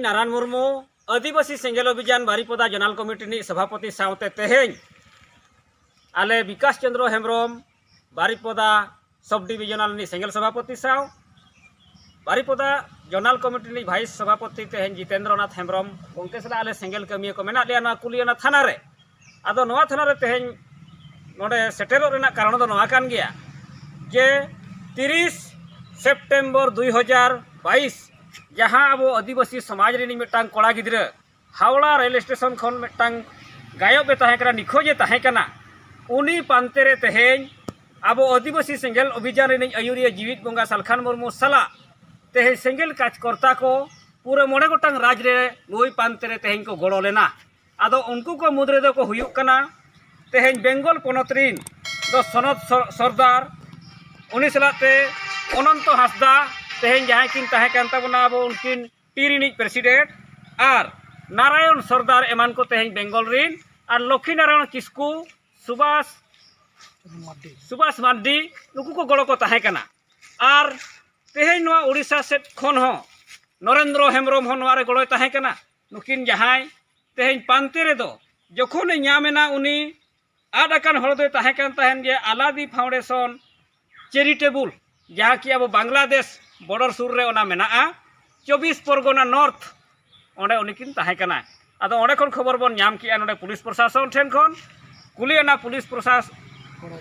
नारायण मुर्मू आदिवासी सेंगेल अभियान Baripada zonal committee सभापति सावते तेहें आले विकास चंद्र हेम्ब्रम बारिपदा सब डिविजनल सेंगेल सभापति Sao Baripada zonal committee vice सभापति तेहें जितेंद्रनाथ हेम्ब्रम उनके सला आले सेंगेल कमिया को मेना लिया कुलियाना थाना रे आदो नवा थाना रे तेहें नोडे सेटेरो रेना कारण दो नवा कान गया जे 30 सेप्टेम्बर 2022 जहाँ अब आदिवासी समाज रे मिटांग कोड़ा गिद्रा हावड़ा रेल स्टेशन खन मिटांग गायबे तहेकना निखोजे तहेकना उनी पांते रे तेहें अब आदिवासी सेंगेल अभियान रे आयुरिया जीवित बंगा सालखान मुर्मू सला तेहें सेंगेल काजकर्ता को पूरे मोड़े गोटांग राज रे नुई पांते रे तेहें को गड़ो लेना आदो उनको को मुद्रे दो को हुयुक कना तेहें बेंगल पोनत रिन दो सनद सरदार उनी सलाते अनंत हांसदा तेहें जहाँ किन तहे कान ताबोना अब उनकिन टीरिनिज प्रेसिडेंट और नारायण सरदार एमान को तेहें बेंगल रिन और लक्ष्मी नारायण किस्कू सुभाष मार्डी नुकु को गड़ो को तहे कना और तेहें नवा उड़ीसा सेट खन हो नरेंद्र हेम्ब्रम हो नवा रे गड़ो तहे कना नुकिन जहाँ तेहें पांते रे दो जखोन नामेना उनी आदाकान हर दो तहे कान तहेन जे आलादी फाउंडेशन चैरिटेबल जहाँ कि अब बांग्लादेश बॉर्डर सुर रे ओना मेना 24 परगना नॉर्थ ओंडे उनकिन तहे कना आदो ओंडे खन खबर बन नाम किया नोडे पुलिस प्रशासन ठेन खन कुलियाना पुलिस प्रशासन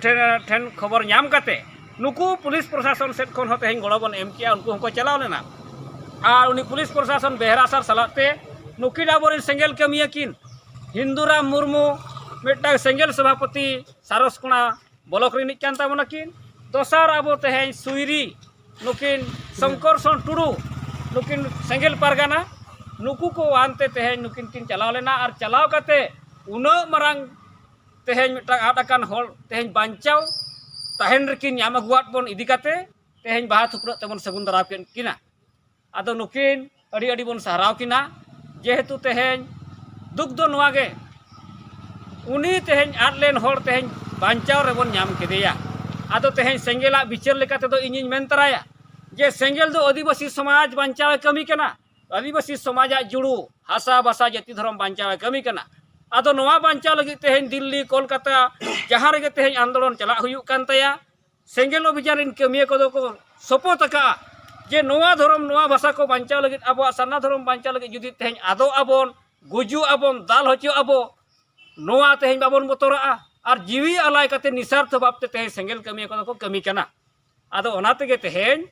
ठेन खबर नाम काते नुकु पुलिस प्रशासन सेट खन हो तेहें गड़ो बन एम किया उनको हमको चलाव लेना और उनी पुलिस प्रशासन बेहरासर सलाते नुकिन आबोरिन सेंगेल कमिया किन हिंदुराम मुर्मू मिट्टा सेंगेल सभापति सारसकोना ब्लॉक रिनिज कान ताबोना किन दोसार अब तेहें सुईरी नुकिन शंकरसन टुडू नुकिन सेंगेल पारगाना नुकु को आनते तेहें नुकिन किन चलाव लेना और चलाव काते उना मारांग तेहें मिट्टा आदाकान हर तेहें बांचाव तहेन रेकिन नाम अगुआत बन इदी काते तेहें बाहा थुपरा तेबन सगुन दाराव किना आदो नुकिन अड़ी अड़ी बन सहाराव किना जेहेतु तेहें दुख दो नवा गे उनी तेहें आद लेन हर तेहें बांचाव रेबन नाम केदेया आदो तेहें सेंगेला बिचार लेकाते दो इनिन मेन तराया जे सेंगेल दो आदिवासी समाज बांचाव कमी कना आदिवासी समाज जुड़ू हासा बासा जाति धर्म बांचाव कमी कना आदो नवा बांचाव लगी तेहें दिल्ली कोलकाता जहाँ रे तेहें आंदोलन चला हुयुक कान ताया सेंगेल अभियान रिन कमिया को को सपोर्ट का जे नवा धर्म नवा भाषा को बांचाव लगी अब साना धर्म बांचाव लगी जुदी तेहें आदो आबन गुजु आबन दाल हचो आबो नवा तेहें बाबन बतरा और जीवी आलाय काते निसार्थ बाबते तेहें सेंगेल कमिया को कमी कना आदो ओनाते गे तेहें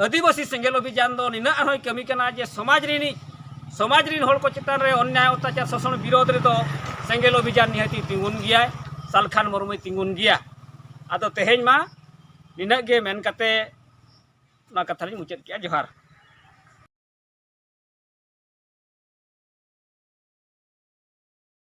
आदिवासी सेंगेल अभियान दो निना आरोय कमी कना जे समाज रिन हर को चितान रे अन्याय अत्याचार शोषण विरोध रे दो सेंगेल अभियान निहाती तिंगुन गया सालखान मुर्मू तिंगुन गया आदो तेहें मा निना गे मेन काते ना कथा मुचाद किया जोहार।